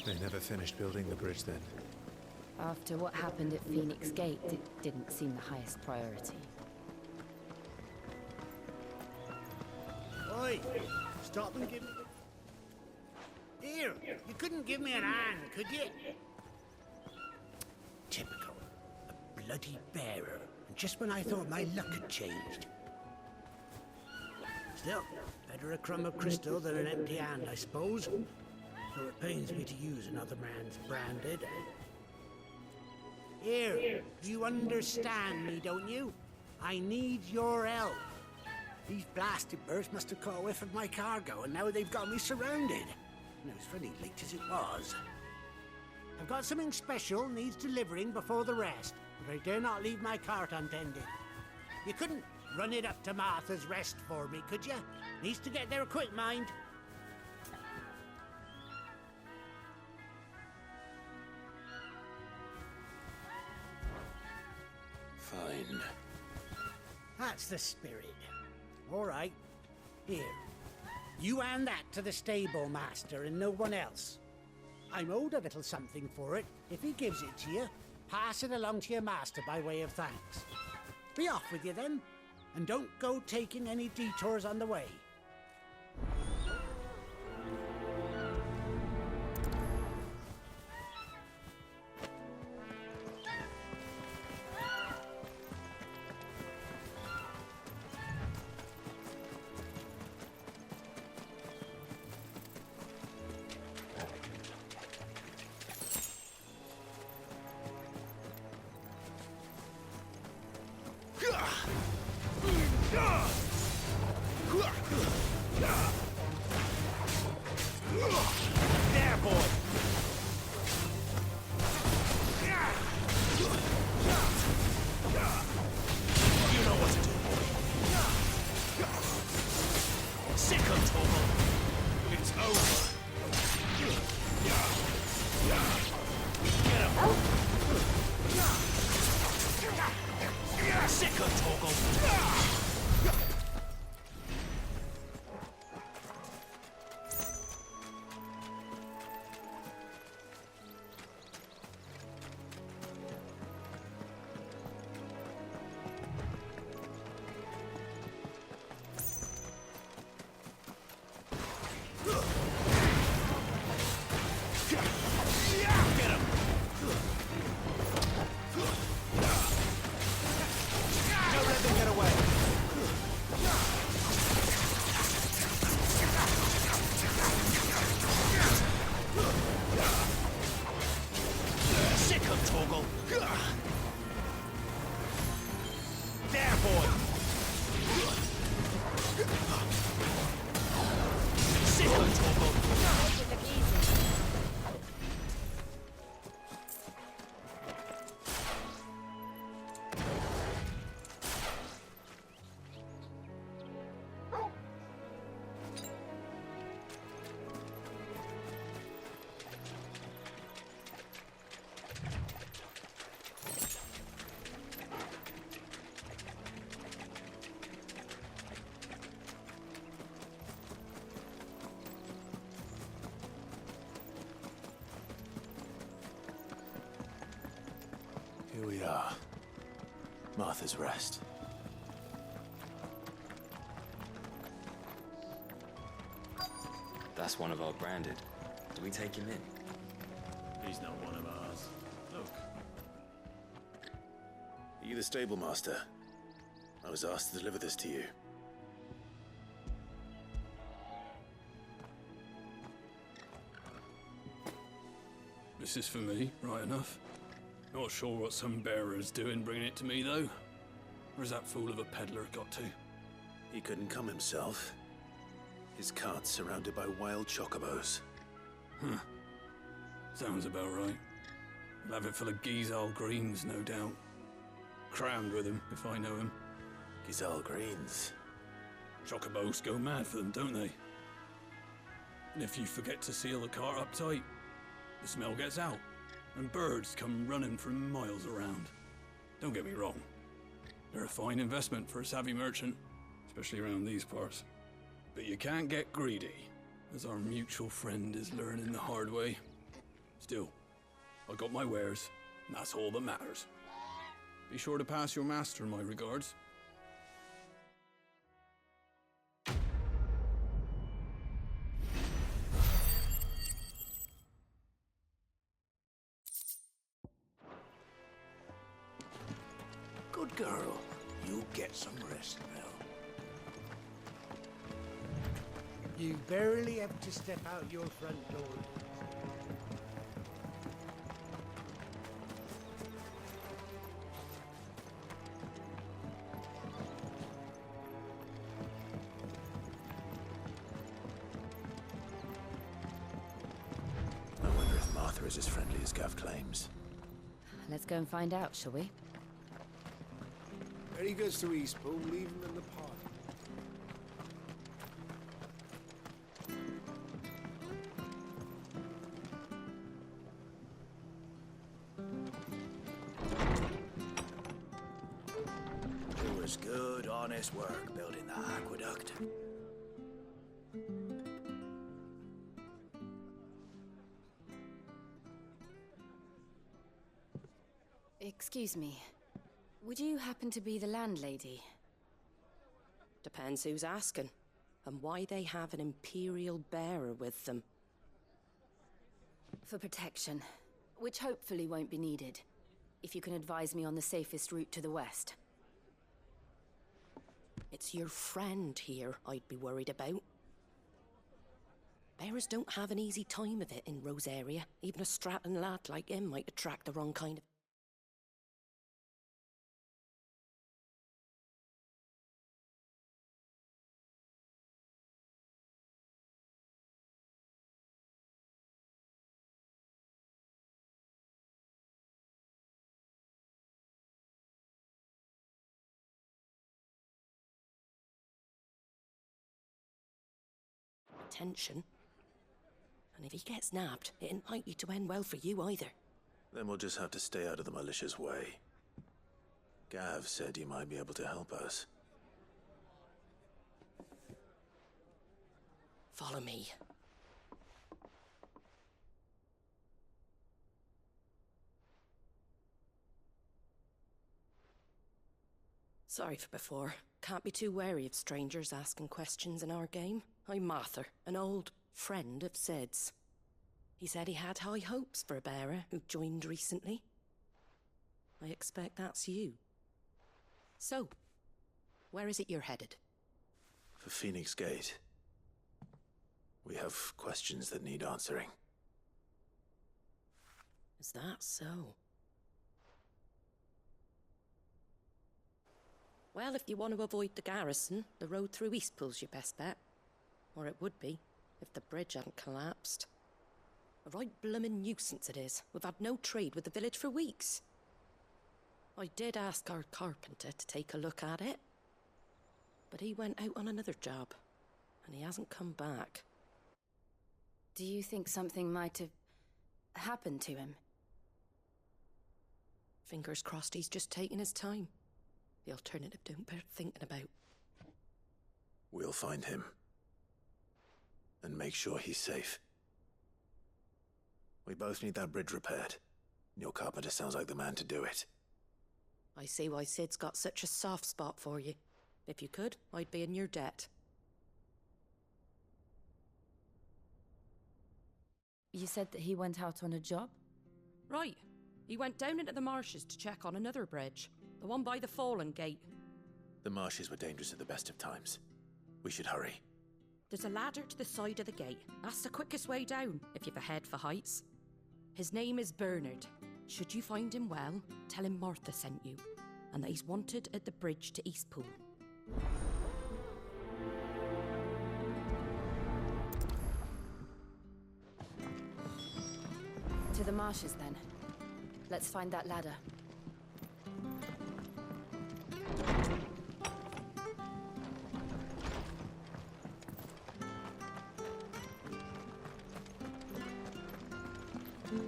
They never finished building the bridge then. After what happened at Phoenix Gate, it didn't seem the highest priority. Oi! Stop and give me... Here! You couldn't give me an hand, could you? Typical. A bloody bearer. And just when I thought my luck had changed. Still, better a crumb of crystal than an empty hand, I suppose. Though it pains me to use another man's branded. Here, you understand me, don't you? I need your help. These blasted birds must have caught a whiff of my cargo, and now they've got me surrounded. And it was fairly late as it was. I've got something special needs delivering before the rest, but I dare not leave my cart untended. You couldn't run it up to Martha's Rest for me, could you? Needs to get there quick, mind. Fine. That's the spirit. All right. Here. You hand that to the stable master and no one else. I'm owed a little something for it. If he gives it to you, pass it along to your master by way of thanks. Be off with you then, and don't go taking any detours on the way. There, boy! You know what to do, boy. Sick of Torval. It's over. Get him! Sick of Torval. Here we are. Martha's Rest. That's one of our branded. Do we take him in? He's not one of ours. Look. Are you the stable master? I was asked to deliver this to you. This is for me, right enough. Not sure what some bearer's doing bringing it to me, though. Where's that fool of a peddler got to? He couldn't come himself. His cart's surrounded by wild chocobos. Huh. Sounds about right. He'll have it full of Gizal greens, no doubt. Crammed with him, if I know him. Gizal greens. Chocobos go mad for them, don't they? And if you forget to seal the cart up tight, the smell gets out, and birds come running from miles around. Don't get me wrong. They're a fine investment for a savvy merchant, especially around these parts. But you can't get greedy, as our mutual friend is learning the hard way. Still, I got my wares, and that's all that matters. Be sure to pass your master my regards. Good girl. You get some rest now. You barely have to step out your front door. I wonder if Martha is as friendly as Gav claims. Let's go and find out, shall we? Very good to Eastpool, leave him in the pot. It was good, honest work building that aqueduct. Excuse me. Would you happen to be the landlady? Depends who's asking, and why they have an Imperial bearer with them. For protection, which hopefully won't be needed. If you can advise me on the safest route to the west. It's your friend here I'd be worried about. Bearers don't have an easy time of it in Rosaria. Even a Stratton lad like him might attract the wrong kind of... attention. And if he gets nabbed, it ain't likely to end well for you either. Then we'll just have to stay out of the malicious way. Gav said he might be able to help us. Follow me. Sorry for before. Can't be too wary of strangers asking questions in our game. I'm Martha, an old friend of Sid's. He said he had high hopes for a bearer who joined recently. I expect that's you. So, where is it you're headed? For Phoenix Gate. We have questions that need answering. Is that so? Well, if you want to avoid the garrison, the road through Eastpool's your best bet. Or it would be, if the bridge hadn't collapsed. A right bloomin' nuisance it is. We've had no trade with the village for weeks. I did ask our carpenter to take a look at it. But he went out on another job, and he hasn't come back. Do you think something might have happened to him? Fingers crossed he's just taking his time. The alternative don't bear thinking about. We'll find him. And make sure he's safe. We both need that bridge repaired. Your carpenter sounds like the man to do it. I see why Sid's got such a soft spot for you. If you could, I'd be in your debt. You said that he went out on a job? Right. He went down into the marshes to check on another bridge. The one by the Fallen Gate. The marshes were dangerous at the best of times. We should hurry. There's a ladder to the side of the gate. That's the quickest way down, if you've a head for heights. His name is Bernard. Should you find him well, tell him Martha sent you, and that he's wanted at the bridge to Eastpool. To the marshes, then. Let's find that ladder.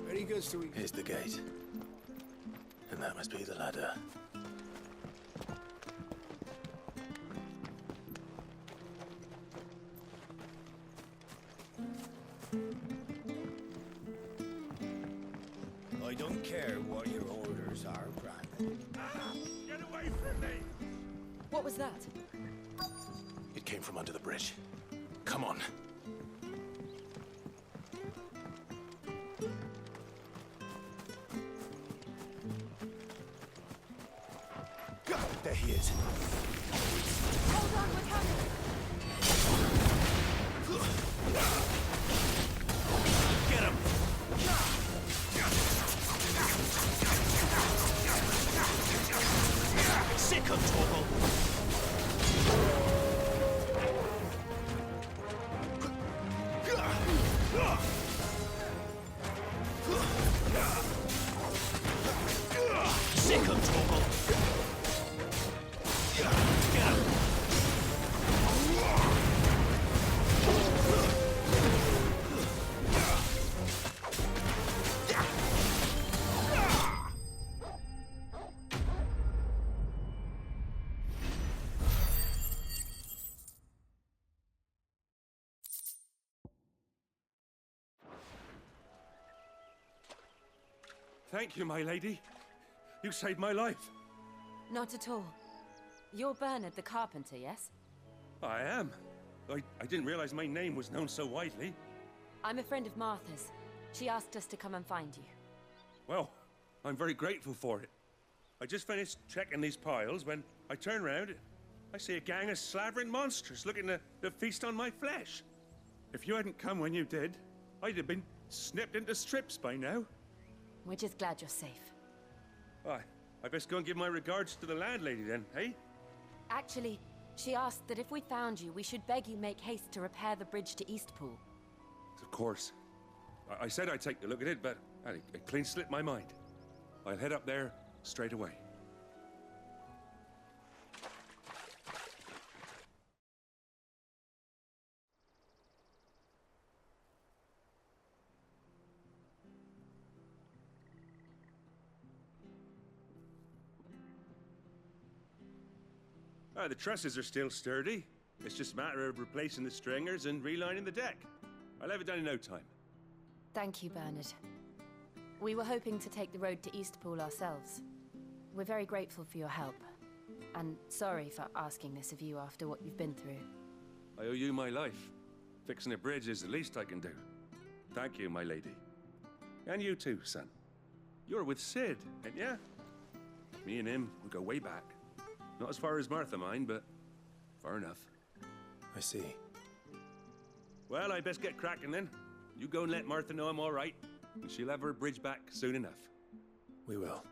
Very good, sweet. Here's the gate. And that must be the ladder. care what your orders are, Brandon. Get away from me! What was that? It came from under the bridge. Come on. There he is. Hold on, we're coming! Get him! Sick of trouble! Sick of trouble! Get him! Thank you, my lady. You saved my life. Not at all. You're Bernard the carpenter, yes? I am. I didn't realize my name was known so widely. I'm a friend of Martha's. She asked us to come and find you. Well, I'm very grateful for it. I just finished checking these piles when I turn around. I see a gang of slavering monsters looking to feast on my flesh. If you hadn't come when you did, I'd have been snipped into strips by now. We're just glad you're safe. I best go and give my regards to the landlady then, eh? Actually, she asked that if we found you, we should beg you make haste to repair the bridge to Eastpool. Of course. I said I'd take a look at it, but it clean slipped my mind. I'll head up there straight away. The trusses are still sturdy. It's just a matter of replacing the stringers and relining the deck. I'll have it done in no time. Thank you, Bernard. We were hoping to take the road to Eastpool ourselves. We're very grateful for your help. And sorry for asking this of you after what you've been through. I owe you my life. Fixing a bridge is the least I can do. Thank you, my lady. And you too, son. You're with Sid, ain't ya? Me and him, we go way back. Not as far as Martha, mind, but far enough. I see. Well, I best get cracking then. You go and let Martha know I'm all right, and she'll have her bridge back soon enough. We will.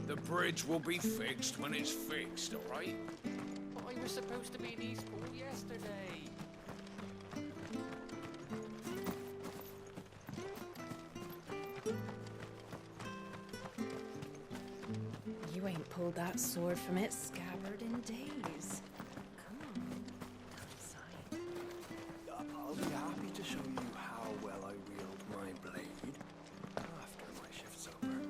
The bridge will be fixed when it's fixed, all right? But I was supposed to be in Eastpool yesterday. You ain't pulled that sword from its scabbard in days. Come on, outside. I'll be happy to show you how well I wield my blade after my shift's over.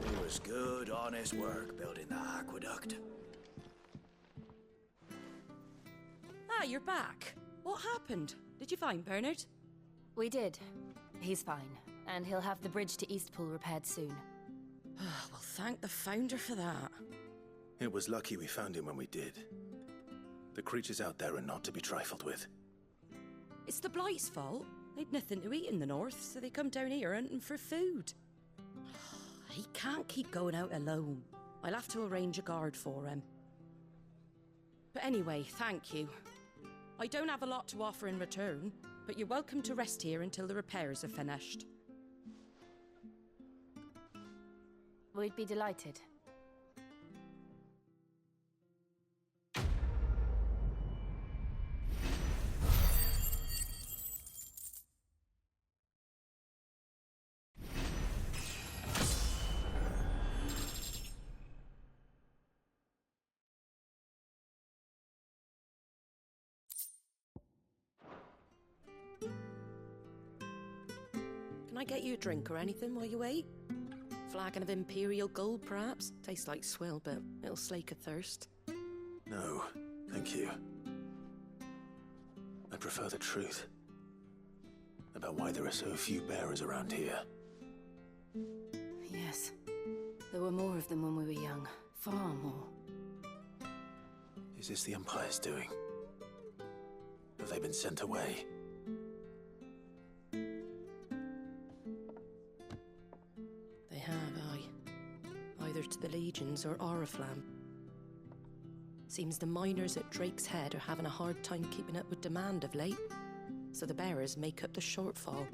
It was good, honest work building the aqueduct. Ah, you're back. What happened? Did you find Bernard? We did. He's fine, and he'll have the bridge to Eastpool repaired soon. Well, thank the Founder for that. It was lucky we found him when we did. The creatures out there are not to be trifled with. It's the Blight's fault. They'd nothing to eat in the north, so they come down here hunting for food. He can't keep going out alone. I'll have to arrange a guard for him. But anyway, thank you. I don't have a lot to offer in return, but you're welcome to rest here until the repairs are finished. We'd be delighted. I get you a drink or anything while you wait? Flagon of Imperial Gold, perhaps? Tastes like swill, but it'll slake a thirst. No, thank you. I prefer the truth. About why there are so few bearers around here. Yes. There were more of them when we were young. Far more. Is this the Empire's doing? Have they been sent away? They have, aye. Either to the Legions or Oriflamme. Seems the miners at Drake's Head are having a hard time keeping up with demand of late, so the bearers make up the shortfall.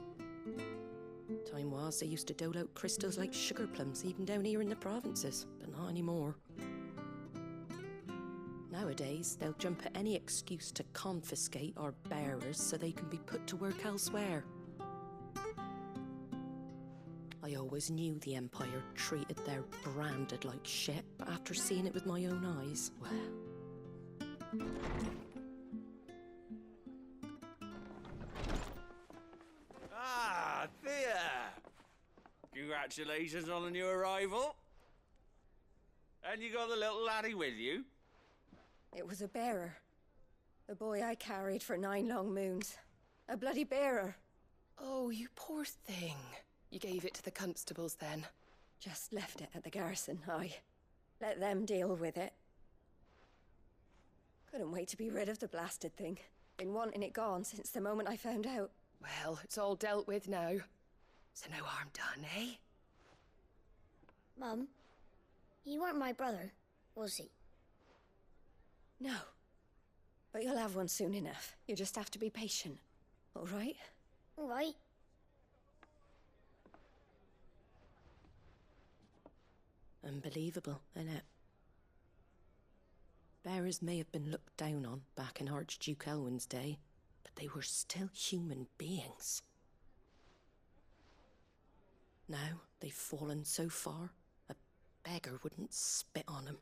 Time was they used to dole out crystals like sugar plums even down here in the provinces, but not anymore. Nowadays, they'll jump at any excuse to confiscate our bearers so they can be put to work elsewhere. I always knew the Empire treated their branded like shit, but after seeing it with my own eyes, well... Ah, Thea! Congratulations on the new arrival. And you got the little laddie with you? It was a bearer. The boy I carried for 9 long moons. A bloody bearer. Oh, you poor thing. You gave it to the constables then? Just left it at the garrison, I let them deal with it. Couldn't wait to be rid of the blasted thing. Been wanting it gone since the moment I found out. Well, it's all dealt with now. So no harm done, eh? Mum, he weren't my brother, was he? No. But you'll have one soon enough. You just have to be patient. All right? All right. Unbelievable, innit? Bearers may have been looked down on back in Archduke Elwin's day, but they were still human beings. Now they've fallen so far, a beggar wouldn't spit on them.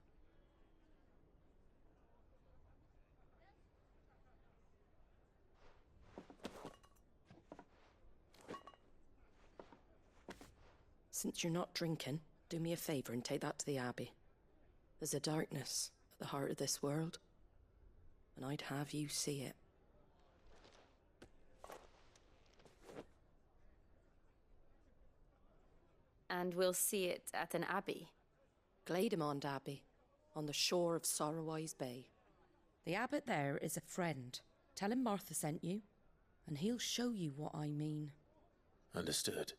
Since you're not drinking, do me a favour and take that to the Abbey. There's a darkness at the heart of this world, and I'd have you see it. And we'll see it at an abbey? Glademond Abbey, on the shore of Sorrowwise Bay. The abbot there is a friend. Tell him Martha sent you, and he'll show you what I mean. Understood.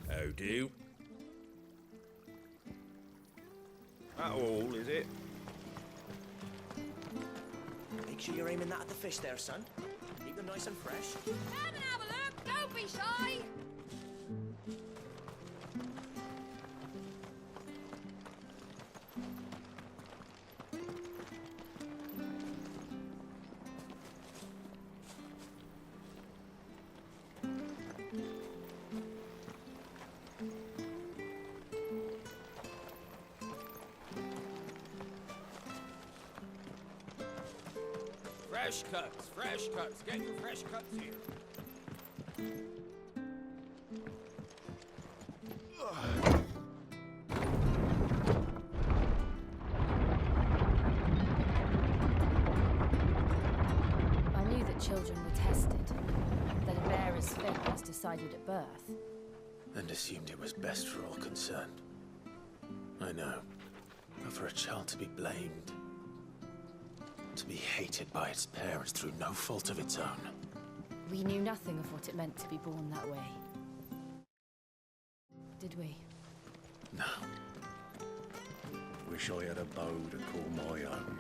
How do? That all, is it? Make sure you're aiming that at the fish there, son. Keep them nice and fresh. Come and have a look! Don't be shy! Fresh cuts. Get your fresh cuts here. decided at birth. And assumed it was best for all concerned. I know. But for a child to be blamed, to be hated by its parents through no fault of its own. We knew nothing of what it meant to be born that way. Did we? No. Wish I had a bow to call my own.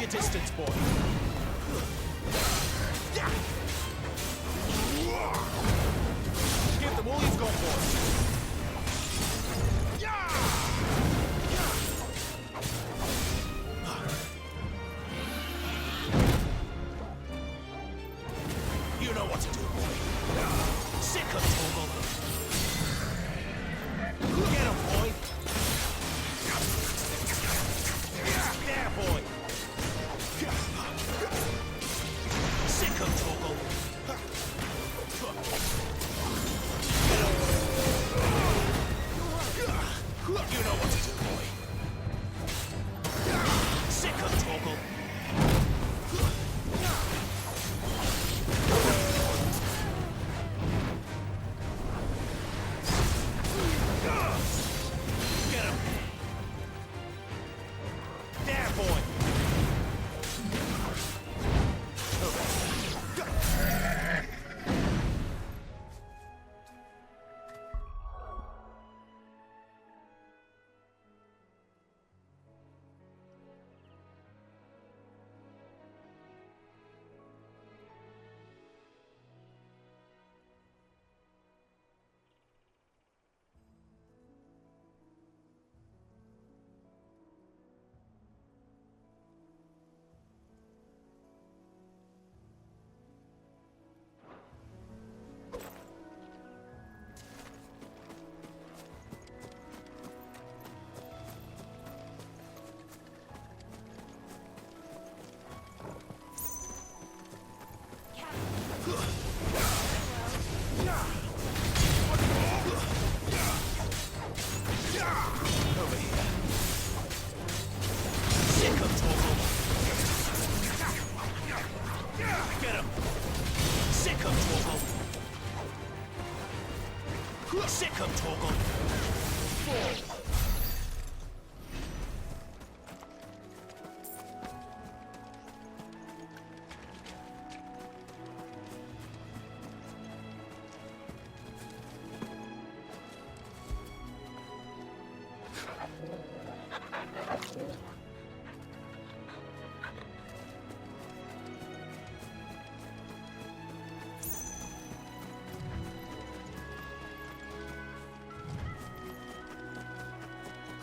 Distance, boy. Give them all you've got, boy. You know what to do, boy. Sick of trouble. Get him, boy. There, boy. Sick of trouble.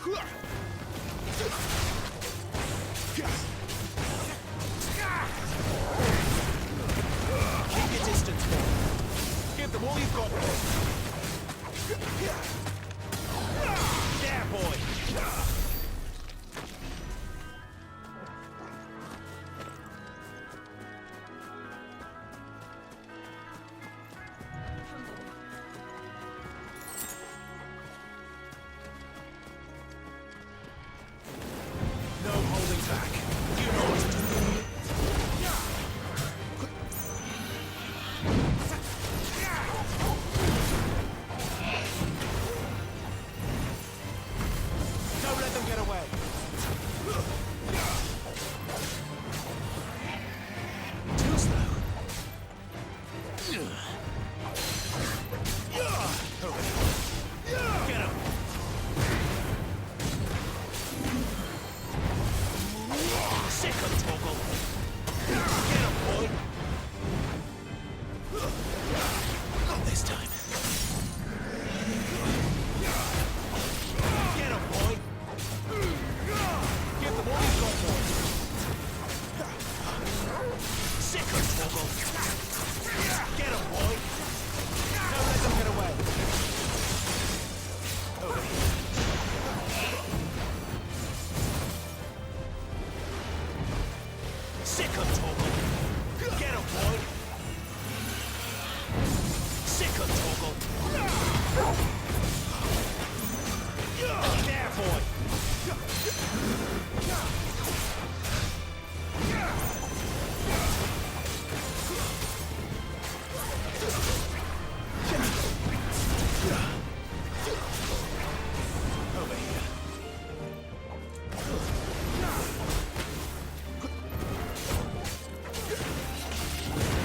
Keep your distance, boy. Give them all you've got. There, boy. No holding back. You know what to do. Don't let them get away. Too slow. Get him. Sick of Toggle. Get him, boy. Not this time. Get him, boy. Give them all you've got, boy. Sick of Toggle. Get him, boy. Don't let them get away. Over here. Sick of Toggle. Get him, boy. Sick of Toggle. There, boy. Over here.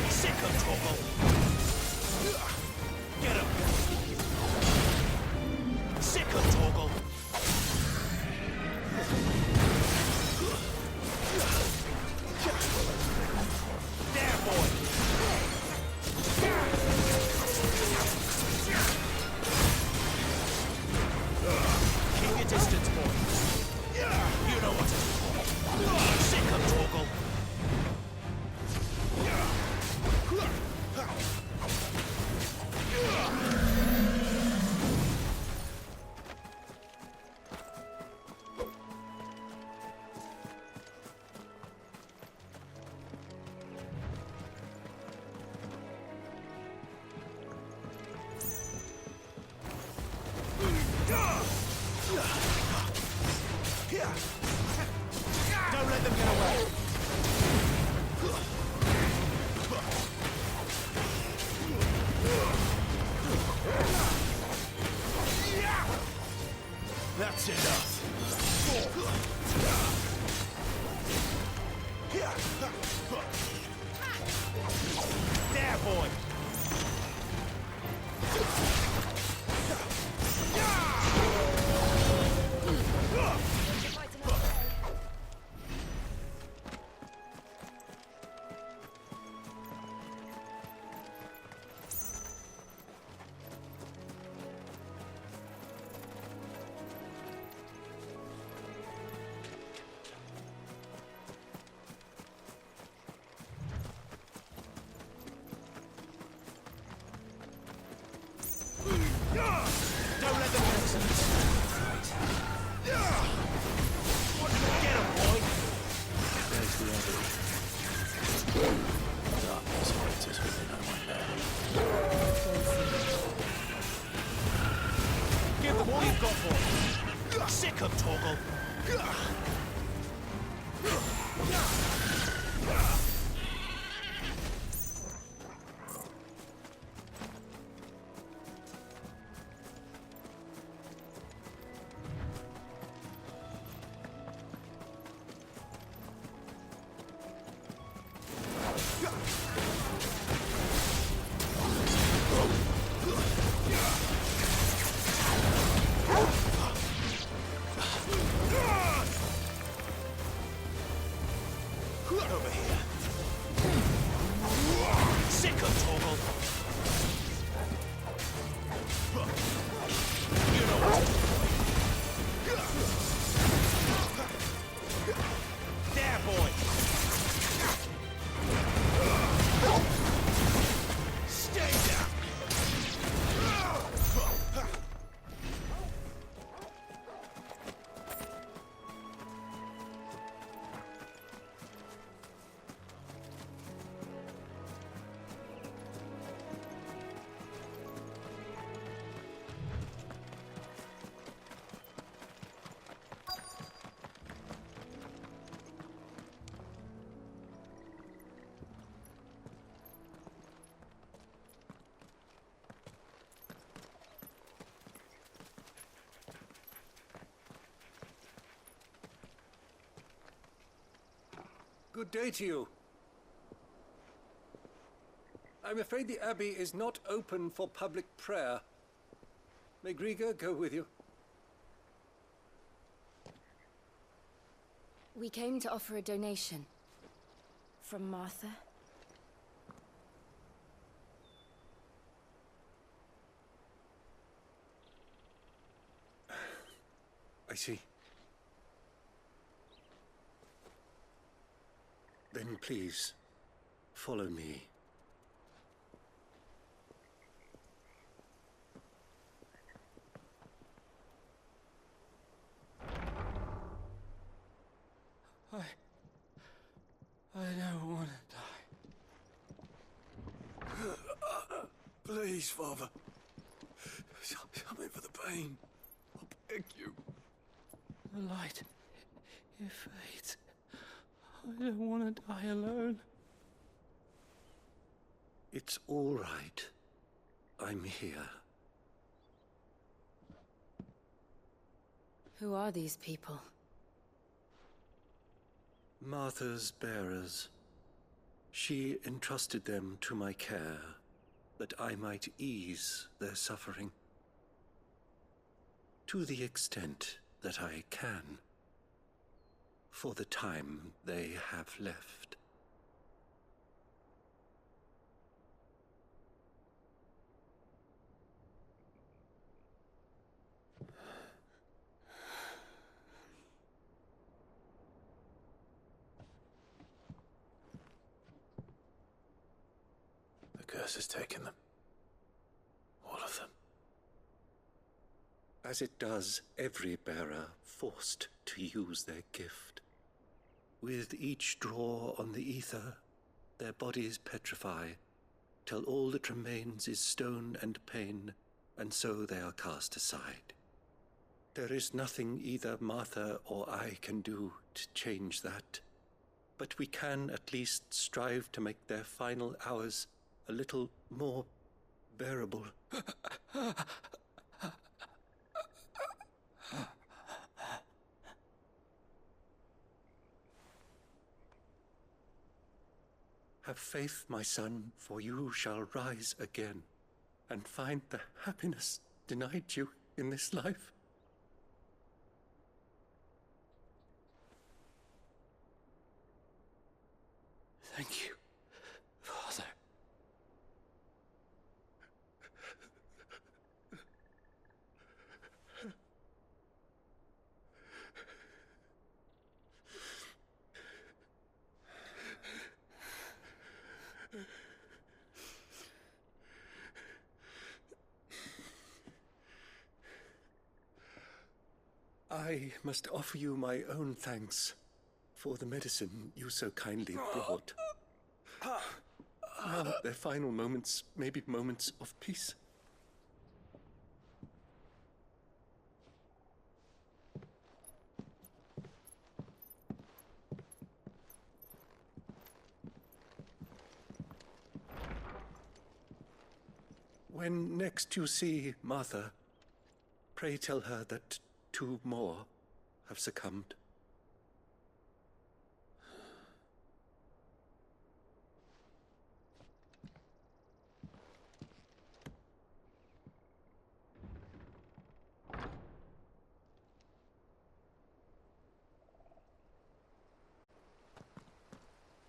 Sick of Toggle. Get him. Sick of Toggle. There, boy. Keep your distance, boy. You know what to do. Sick of Toggle. Don't let them get away. That's enough. There, boy. Don't let them get us. Get him, boy. There's the other. Darkness waits within our window. Give them all you've got, boy. Sick of Toggle. Over here. Good day to you. I'm afraid the Abbey is not open for public prayer. May Griga go with you? We came to offer a donation. From Martha. I see. Then please, follow me. I don't want to die. Please, Father. Something for the pain. I beg you. The light, it fades. I don't want to die alone. It's all right. I'm here. Who are these people? Martha's bearers. She entrusted them to my care, that I might ease their suffering. To the extent that I can, for the time they have left. The curse has taken them. All of them. As it does every bearer forced to use their gift. With each draw on the aether, their bodies petrify, till all that remains is stone and pain, and so they are cast aside. There is nothing either Martha or I can do to change that, but we can at least strive to make their final hours a little more bearable. Have faith, my son, for you shall rise again, and find the happiness denied you in this life. Thank you, Father. I must offer you my own thanks for the medicine you so kindly brought. Now their final moments may be moments of peace. When next you see Martha, pray tell her that 2 more have succumbed.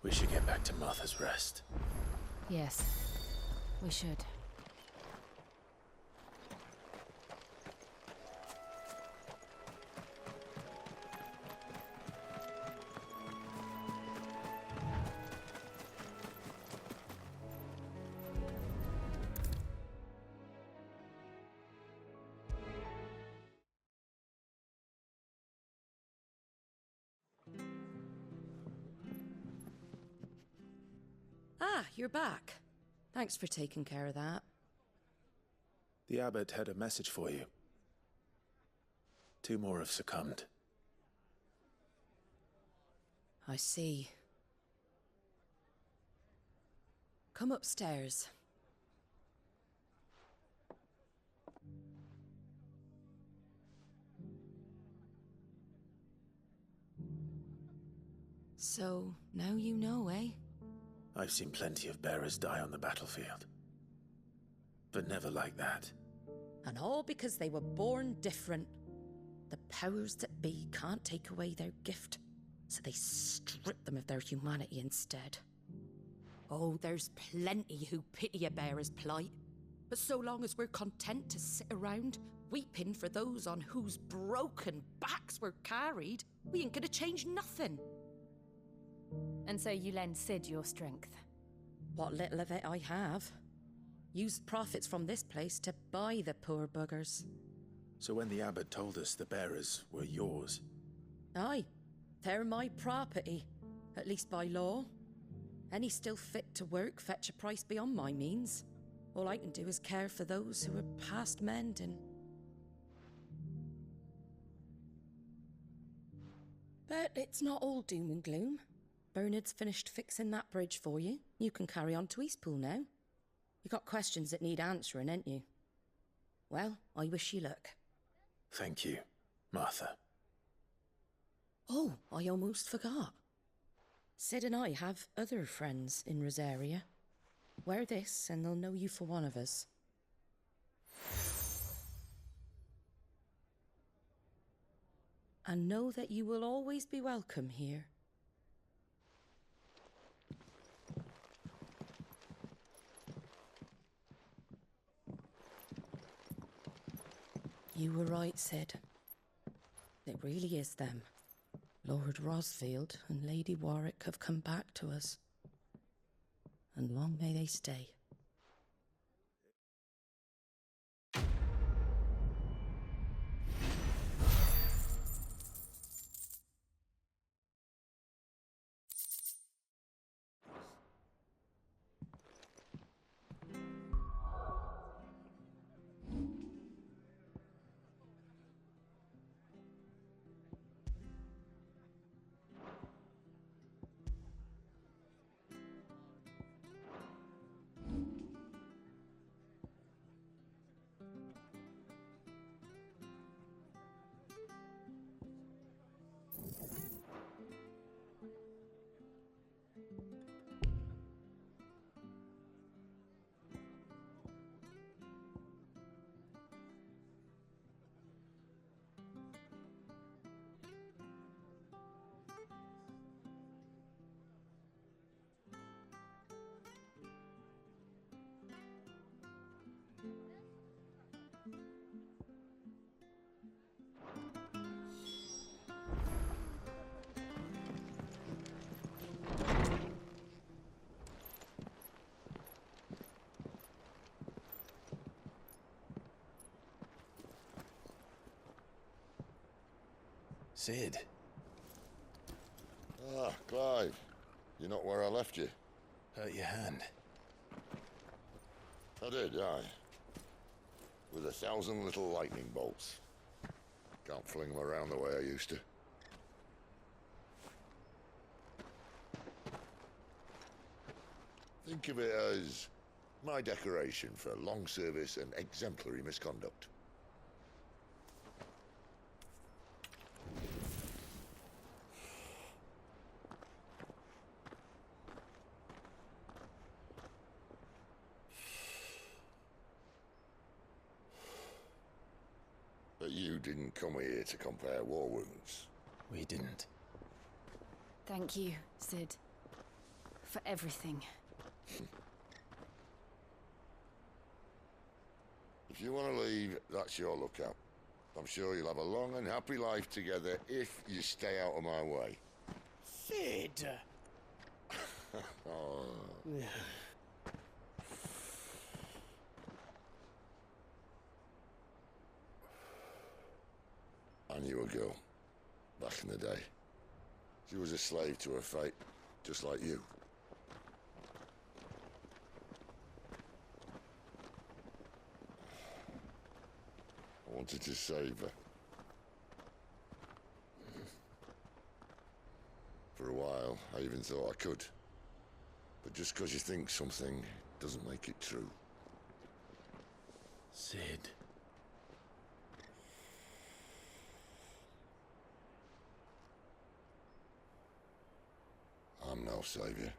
We should get back to Martha's Rest. Yes, we should. Ah, you're back. Thanks for taking care of that. The abbot had a message for you. 2 more have succumbed. I see. Come upstairs. So, now you know, eh? I've seen plenty of bearers die on the battlefield. But never like that. And all because they were born different. The powers that be can't take away their gift, so they strip them of their humanity instead. Oh, there's plenty who pity a bearer's plight. But so long as we're content to sit around, weeping for those on whose broken backs we're carried, we ain't gonna change nothing. And so you lend Sid your strength? What little of it I have. Used profits from this place to buy the poor buggers. So when the abbot told us the bearers were yours... Aye, they're my property, at least by law. Any still fit to work fetch a price beyond my means. All I can do is care for those who are past mending. But it's not all doom and gloom. Bernard's finished fixing that bridge for you. You can carry on to Eastpool now. You got questions that need answering, ain't you? Well, I wish you luck. Thank you, Martha. Oh, I almost forgot. Sid and I have other friends in Rosaria. Wear this and they'll know you for one of us. And know that you will always be welcome here. You were right, Sid. It really is them. Lord Rosfield and Lady Warwick have come back to us. And long may they stay. Sid. Ah, Clive. You're not where I left you. Hurt your hand. I did, aye. With 1,000 little lightning bolts. Can't fling them around the way I used to. Think of it as my decoration for long service and exemplary misconduct. But you didn't come here to compare war wounds. We didn't. Thank you, Sid. For everything. If you want to leave, that's your lookout. I'm sure you'll have a long and happy life together if you stay out of my way. Sid! Oh. I knew a girl, back in the day. She was a slave to her fate, just like you. I wanted to save her. For a while, I even thought I could. But just because you think something doesn't make it true. Sid. else save you.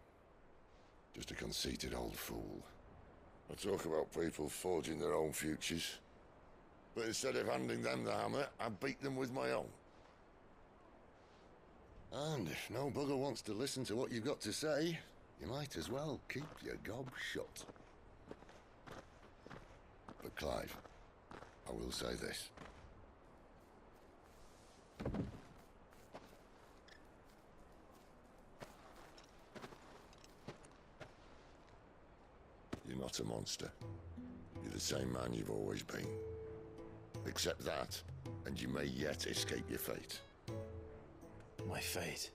Just a conceited old fool. I talk about people forging their own futures. But instead of handing them the hammer, I beat them with my own. And if no bugger wants to listen to what you've got to say, you might as well keep your gob shut. But Clive, I will say this. You're not a monster. You're the same man you've always been. Accept that, and you may yet escape your fate. My fate?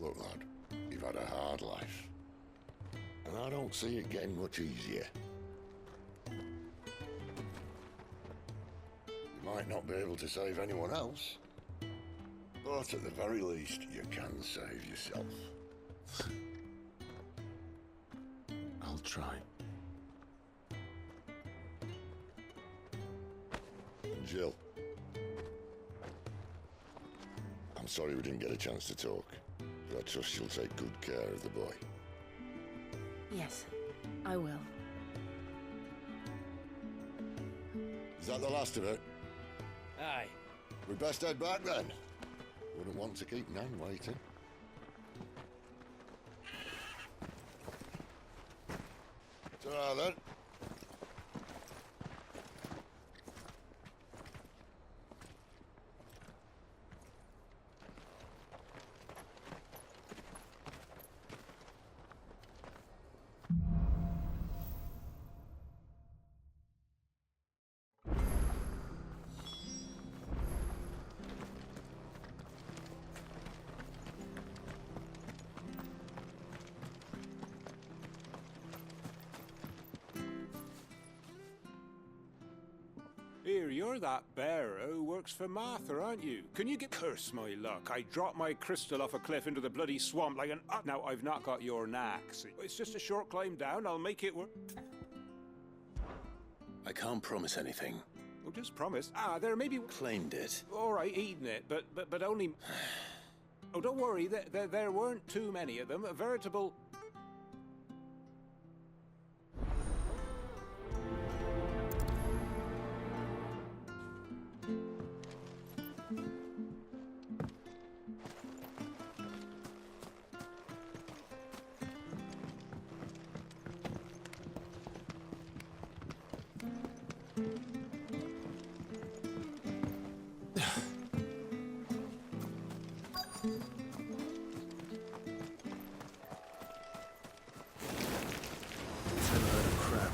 Look, lad, you've had a hard life. And I don't see it getting much easier. You might not be able to save anyone else, but at the very least, you can save yourself. I'll try. And Jill, I'm sorry we didn't get a chance to talk, but I trust you'll take good care of the boy. Yes, I will. Is that the last of it? Aye. We best head back then. Wouldn't want to keep Nan waiting. Ta-ra then. Here, you're that bearer who works for Martha, aren't you? Can you curse my luck? I dropped my crystal off a cliff into the bloody swamp like an... Now, I've not got your knack. See? It's just a short climb down. I'll make it work. I can't promise anything. Well, just promise. There may be... Claimed it. All right, eating it, but only... Oh, don't worry. There weren't too many of them. A veritable...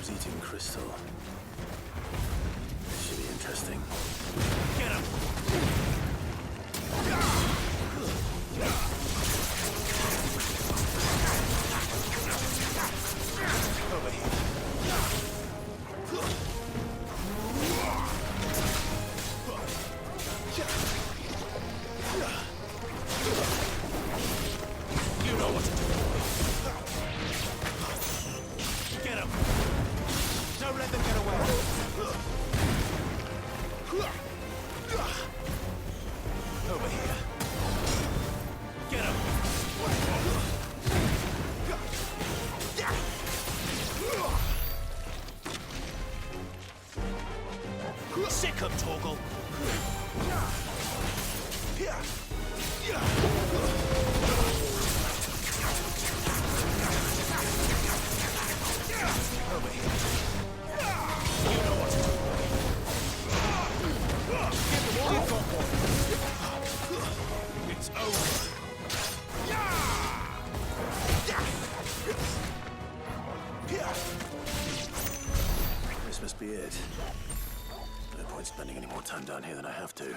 Eating crystal. Should be interesting. Get him! Over here. You know what to do. Get him! Don't let them get away! Over here. Get him! Sick him, Torgal! Over here. You know what to do. Give them all you've got, boy. It's over. This must be it. No point spending any more time down here than I have to.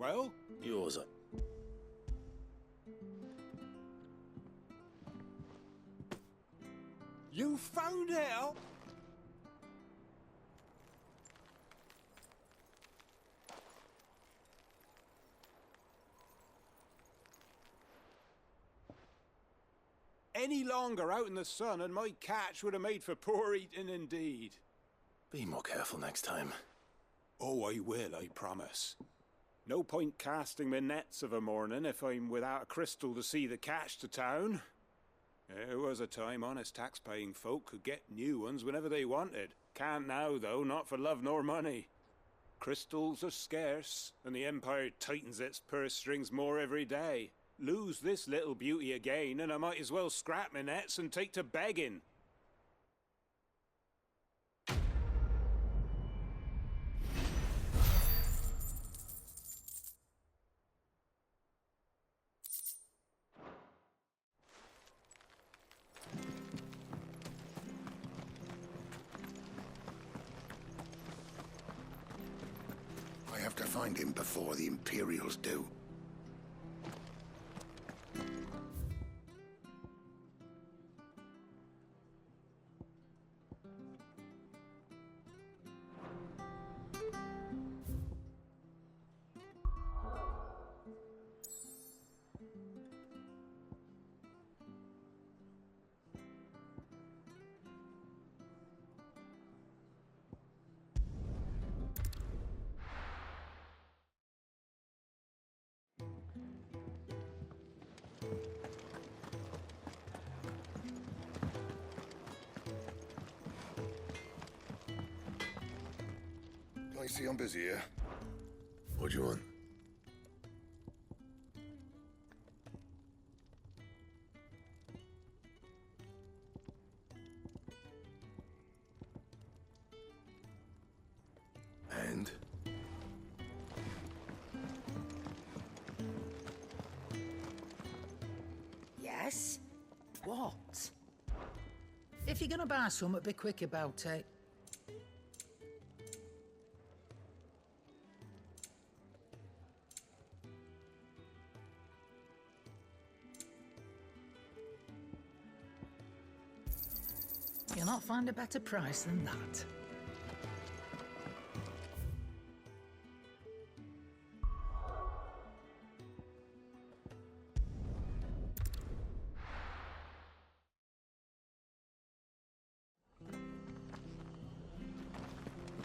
Well? Yours up. You found it? Any longer out in the sun and my catch would have made for poor eating indeed. Be more careful next time. Oh, I will, I promise. No point casting my nets of a morning if I'm without a crystal to see the catch to town. There was a time honest tax-paying folk could get new ones whenever they wanted. Can't now, though, not for love nor money. Crystals are scarce, and the Empire tightens its purse strings more every day. Lose this little beauty again, and I might as well scrap my nets and take to begging. I have to find him before the Imperials do. I see I'm busy here. What do you want? And? Yes? What? If you're gonna buy something, be quick about it. You'll not find a better price than that.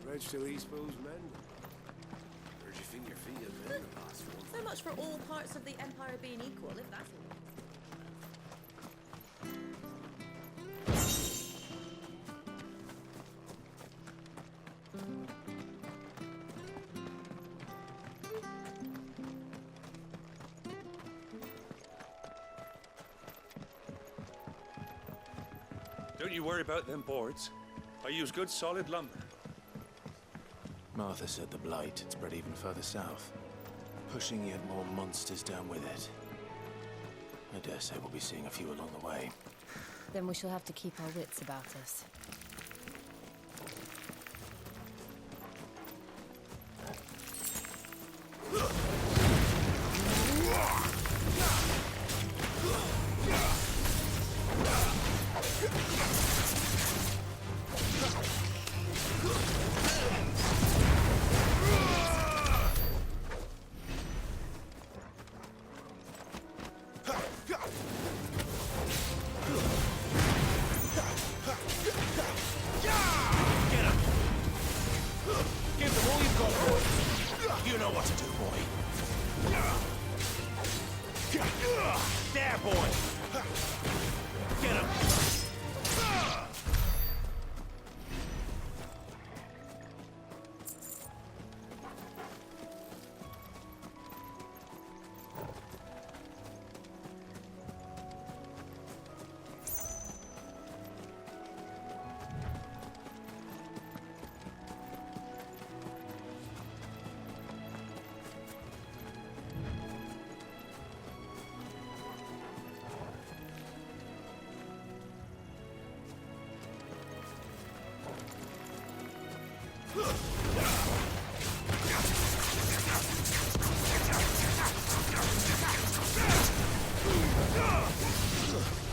Bridge to Eastpool's men. Where'd you think your feet have been the past one? So much for all parts of the Empire being equal, if that's all. Don't you worry about them boards. I use good solid lumber. Martha said the Blight had spread even further south, pushing yet more monsters down with it. I dare say we'll be seeing a few along the way. Then we shall have to keep our wits about us.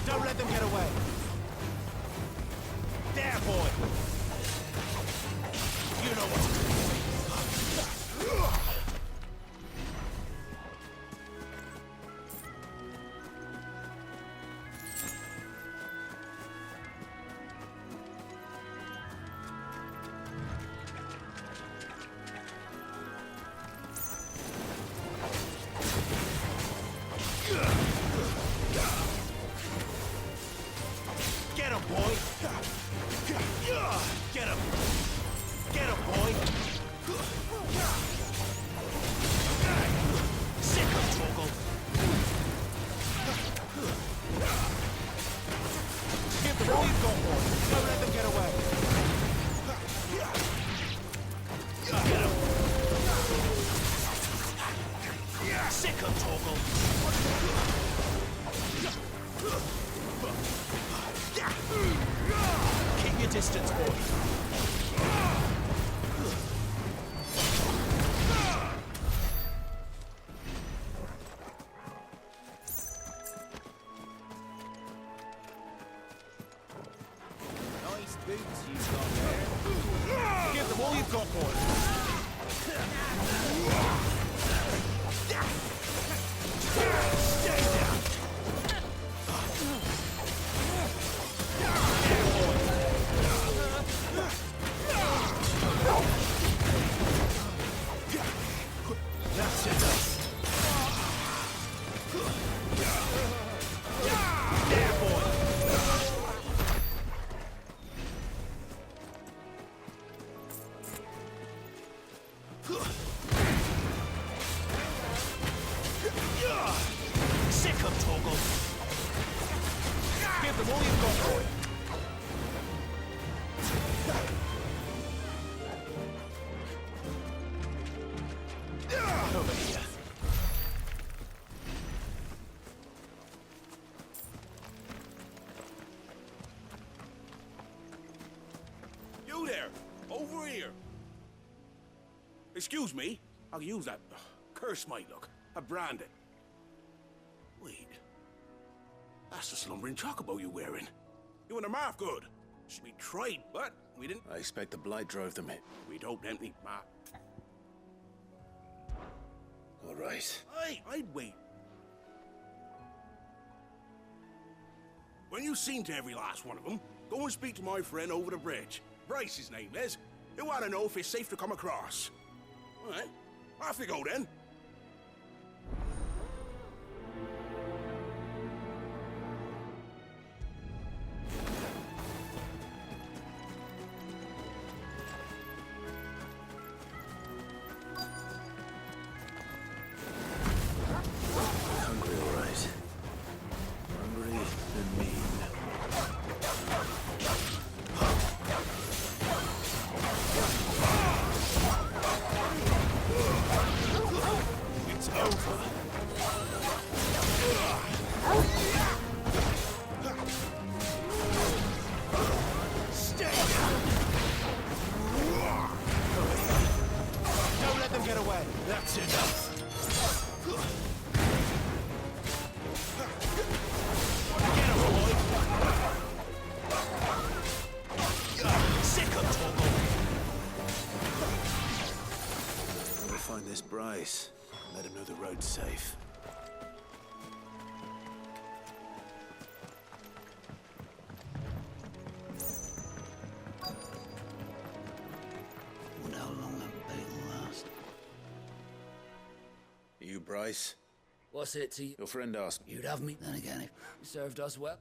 Don't let them get away. There, boy. You know what to do. Get him, boy! Get him! Get him, boy! Sick of Torgal! Give them all you've got, boy! Don't let them get away! Get him! Sick of Torgal! Keep your distance, boy. Nice boots you've got there. Give them all you've got, boy. Stay down. That's it. There, boy. Sick of Torgal. Give them all you've got, boy. Over here. You there! Over here! Excuse me, I'll use that curse might look. A branded. Wait. That's the slumbering chocobo you're wearing. You and the Marv good. We tried, but we didn't. I expect the Blight drove them in. We'd hoped empty, Marv. All right. I'd wait. When you've seen to every last one of them, go and speak to my friend over the bridge. Bryce, his name is. He'll want to know if it's safe to come across. All right. Off you go, then. Hungry, all right. Hungry and mean. It's over. Stay down. Don't let them get away. That's enough. Get him, boy. Sick of Torgal. We'll find this Bryce. Let him know the road's safe. Wonder how long that bait'll last. You, Bryce? What's it to you? Your friend asked me. You'd have me. Then again, if you served us well,